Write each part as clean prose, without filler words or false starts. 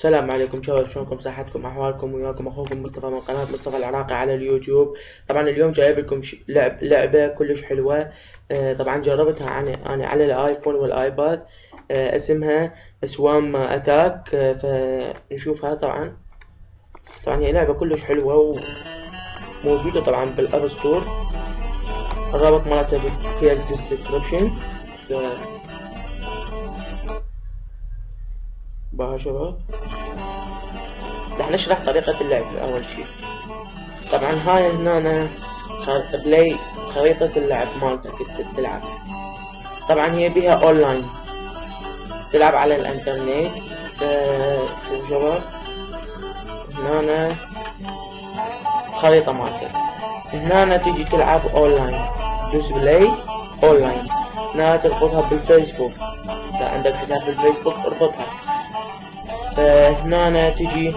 السلام عليكم شباب، شلونكم؟ صحتكم؟ احوالكم؟ وياكم اخوكم مصطفى من قناة مصطفى العراقي على اليوتيوب. طبعا اليوم جايب لكم لعبة كلش حلوة. طبعا جربتها انا على الايفون والايباد. اسمها سوام اتاك. فنشوفها. طبعا هي لعبة كلش حلوة وموجودة طبعا بالاب ستور. الرابط مالتها في الديسكربشن. بها شباب رح نشرح طريقة اللعب. أول شي طبعا هاي هنا بلاي خريطة اللعب مالتك تلعب. طبعا هي بيها اونلاين، تلعب على الانترنت. شوفوا شباب، هنا خريطة مالتك، هنا تيجي تلعب اونلاين، دوس بلاي اونلاين. هنا تربطها بالفيسبوك، إذا عندك حساب بالفيسبوك اربطها. هنا تجي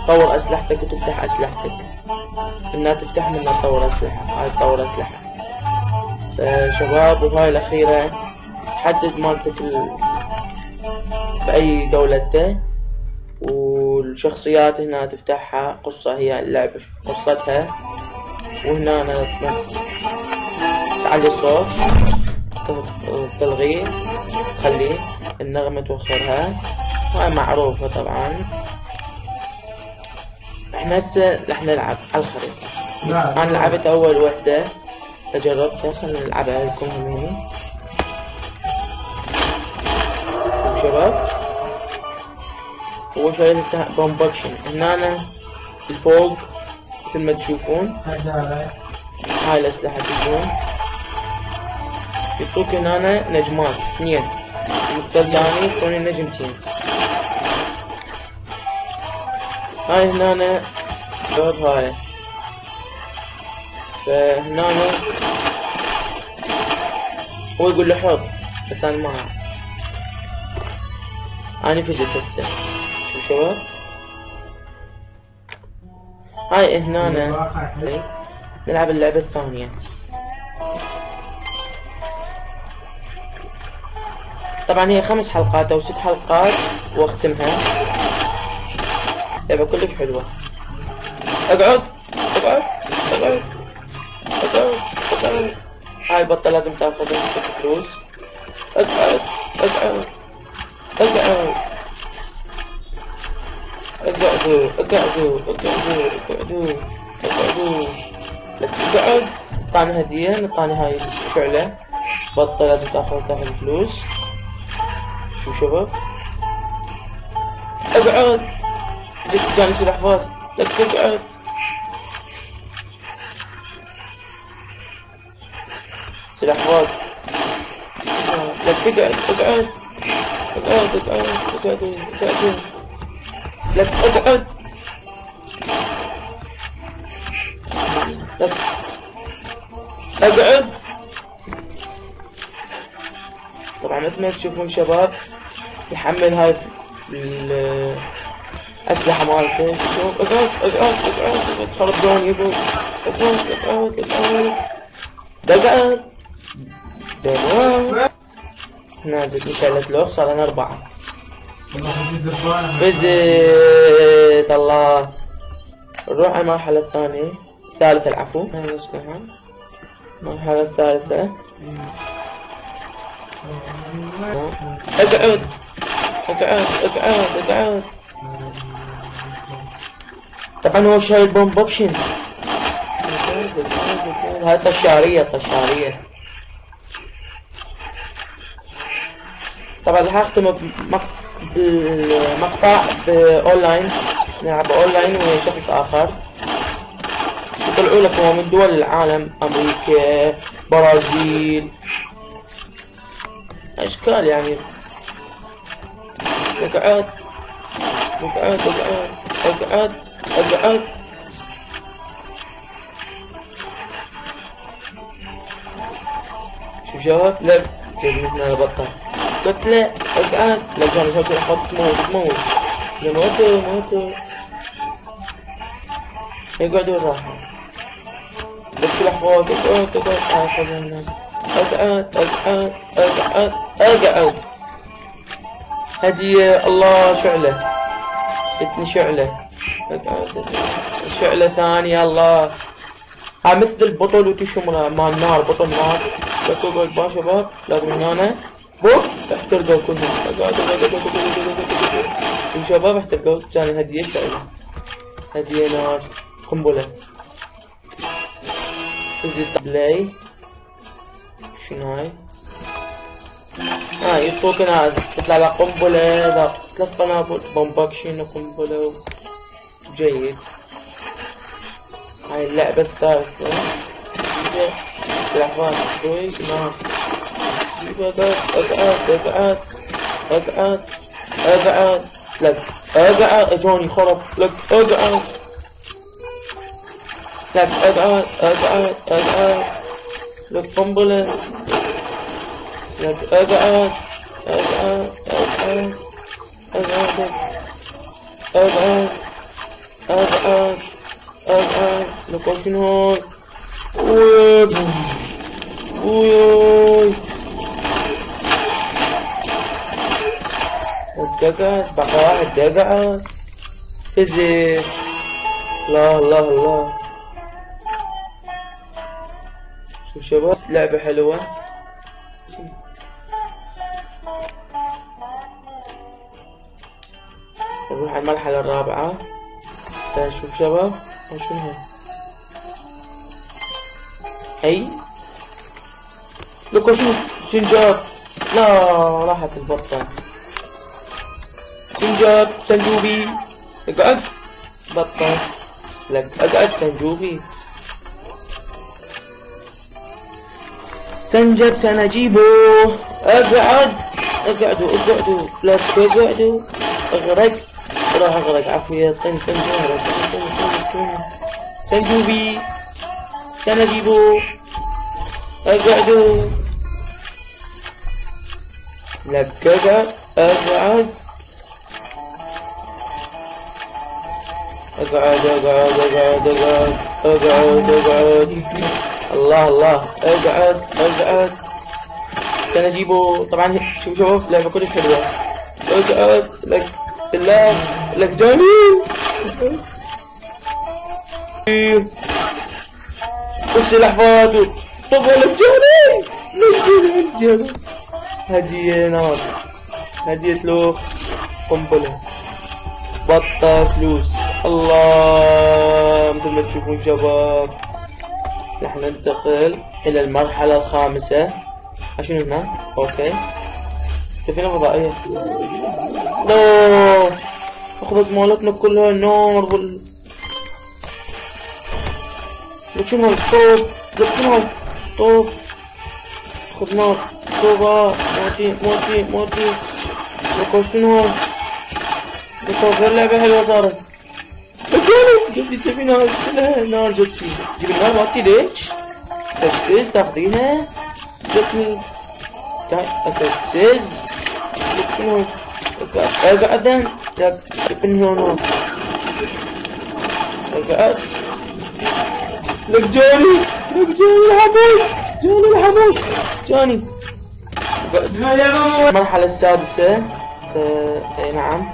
تطور اسلحتك وتفتح اسلحتك. انها تفتح منها تطور اسلحة. هاي تطور اسلحة شباب. وهاي الاخيرة تحدد مالتك باي دولة. والشخصيات هنا تفتحها، قصة هي اللعبة قصتها. وهنا تعلي الصوت، تلغيه، تخليه النغمة توخرها. هاي معروفة طبعا. احنا هسه رح نلعب على الخريطة. انا لعبت اول وحدة فجربتها، خلينا نلعبها لكم هميني شباب. اول شي لسه بومبكشن. هنا الفوق مثل ما تشوفون هاي الاسلحة تجون يعطوك هنا نجمات 2، المقتل تاني يكون نجمتين. هاي هنا شباب هاي. فهنا هو يقول له حط، بس انا ما انا فزت هسه. شوف شباب، هاي هنا نلعب اللعبة الثانية. طبعا هي 5 حلقات او 6 حلقات واختمها. لعبة كلش حلوة. اقعد اقعد اقعد اقعد اقعد. هاي البطة لازم تاخذ فلوس. اقعد اقعد اقعد اقعدوا اقعدوا اقعدوا اقعدوا اقعدوا. لك تقعد. نطاني هدية، نطاني هاي شعلة. بطة لازم تاخذ فلوس. شوف شباب، اقعد. جاني سلاح فاز. لك تقعد. سلاح فاز. لك تقعد اقعد اقعد اقعد اقعدوا اقعدوا. لك اقعد. لك اقعد. طبعا مثل ما تشوفون شباب يحمل هاي الأسلحة مالته. شوف اقعد اقعد اقعد. خربون يبو. اقعد اقعد اقعد اقعد. تمام. هنا جتني شلة لوح، صار لنا 4. فزت. الله. نروح على المرحلة الثانية، الثالثة العفو. المرحلة الثالثة. اقعد اقعد اقعد اقعد. طبعا هو شايل بومب اوبشن. هاي طشارية. طبعا راح اختم بالمقطع باونلاين. نلعب اونلاين ويا شخص اخر. يطلعوا لك هو من دول العالم، امريكا، برازيل، اشكال يعني. اقعد اقعد اقعد اقعد اقعد. شوف شباب، لا جبنا البطة. قلت لا اقعد. لا جاني شوف احط تموت موتوا. يقعدوا راحة. بس سلاح فوق. اقعد اقعد اقعد اقعد اقعد اقعد. هدية. الله شعلة، جتني شعلة، شعلة ثانية. الله هاي مثل البطل وتشمره مال نار، بطل نار. اقعد با شباب، لازم هنا بوك احترقوا كلهم. شباب احترقوا. جاني هدية شعلة، هدية نار، قنبلة. زد بلاي. شنو هاي؟ يعطوك هنا تطلع لها قنبلة، 3 قنابل، بومباكشن وقنبلة. جيد. هاي اللعبة الثالثة. سلاحفاة شوي نار. اقعد لك، اقعد اجوني خرب لك، اقعد لك، اقعد لك قنبلة لك، اقعد لك. شنو هاي؟ اوي اقعد بقى واحد، اقعد فزت. الله الله الله. شوف شباب، لعبة حلوة. نروح على المرحلة الرابعة. شوف شباب، شنو هاي؟ لكم شنو؟ سنجاب. لا راحت البطة. سنجاب سنجوبي. اقعد بطة لك، اقعد سنجوبي. سنجاب سنجيبه. اقعد اقعدوا لك، اقعدوا. اغرق، راح اغرق. عافية. طن جوهرة. سنجوبي سنجيبه. اقعدوا لك، اقعد اقعد. الله الله. اقعد سنجيبه. طبعا شوف لعبة كلش حلوة. اقعد لك بالله لك. جاني والسلاحفاة. طب لك جاني. هدية نار، هدية لوخ، قنبلة، بطة، فلوس. الله. مثل ما تشوفون شباب، نحن ننتقل إلى المرحلة الخامسة. شنو هنا؟ اوكي، سفينة فضائية. لا اخذت مالتنا كلها النار شنو هاي؟ طوب. شنو هاي؟ طوب. خذ نار. طوبة. موتي. لك شنو هاي؟ لك غير لعبة حلوة صارت. جبتي سفينة كلها نار. جبتي جيب النار مالتي ليش؟ تكسيز تاخذينها؟ جبتني تكسيز. شنو؟ اقعد لك، من هنا. اقعد لك. جاني الحمود. جاني. المرحلة السادسة. اي نعم.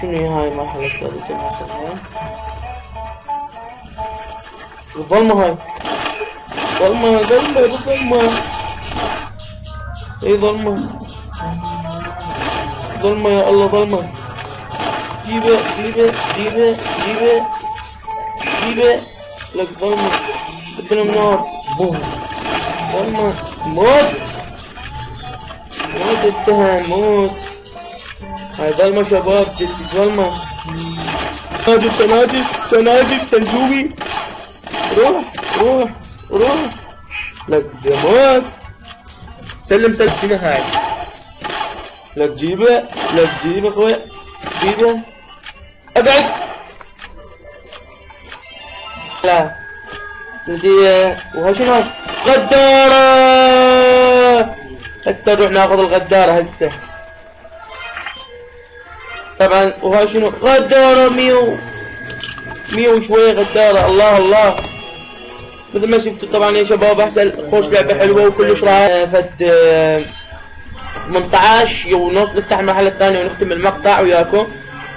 شنو هاي المرحلة السادسة؟ الظلمة هاي. ظلمة. اي ظلمة يا الله. ظلمة. جيبه لك. ظلمة. بدنا النار. بوم. ظلمة. موت اتهم. موت. هاي ظلمة شباب، جد ظلمة. سناجب سنجوبي. روح لك. موت. سلم. شنو هاي؟ لك جيبه اخوي. جيبه. اقعد. لا هدية. وها شنو؟ غدارة. هسه نروح ناخذ الغدارة هسه. طبعا وها شنو؟ غدارة. 100 وشوية غدارة. الله. مثل ما شفتوا طبعا يا شباب، احسن خوش لعبة حلوة وكلش راح 18 ونص نفتح المرحلة الثانية ونختم المقطع وياكم.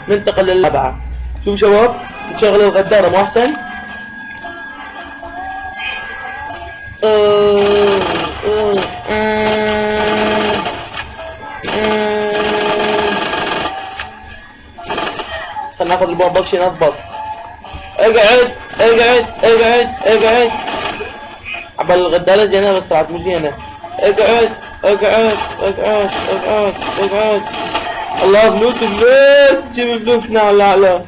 ننتقل للرابعة. شوفوا شباب نشغل الغدارة مو أحسن؟ خلنا ناخذ البومبوكس ينضبط. اقعد اقعد اقعد اقعد. عبال الغدارة زينة بس طلعت مو زينة. اقعد اقعد اقعد اقعد اقعد. الله فلوس الناس، جيب فلوسنا على اعلى.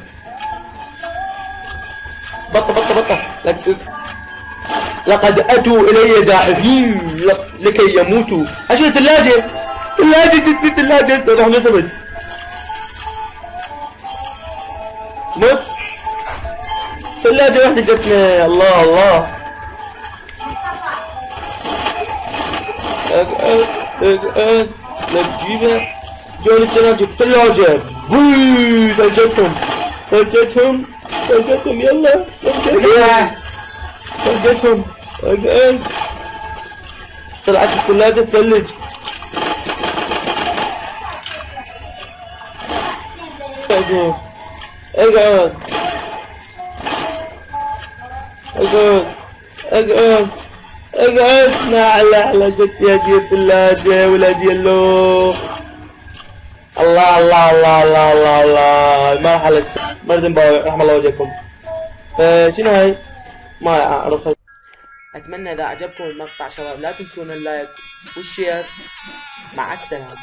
بطة بطة بطة. لقد اتوا الي زاحفين لكي يموتوا. اشوف الثلاجة، ثلاجة جتني ثلاجة هسه راح نثبت. مت ثلاجة واحدة جتني. الله الله. اقعد اقعد لا تجيبها. جوني الثلاجة بثلاجة. بوي ثلجتهم ثلجتهم ثلجتهم. يلا ثلجتهم. اقعد. طلعت الثلاجة تثلج. اقعد اقعد اقعد اقعد اقعد. على جت يا دي الثلاجة ولا ديالو. الله الله الله الله الله الله. المرحلة مرة مباوع رحم الله وجهكم. شنو هاي؟ ما اعرف. اتمنى اذا عجبكم المقطع شباب لا تنسون اللايك والشير. مع السلامة.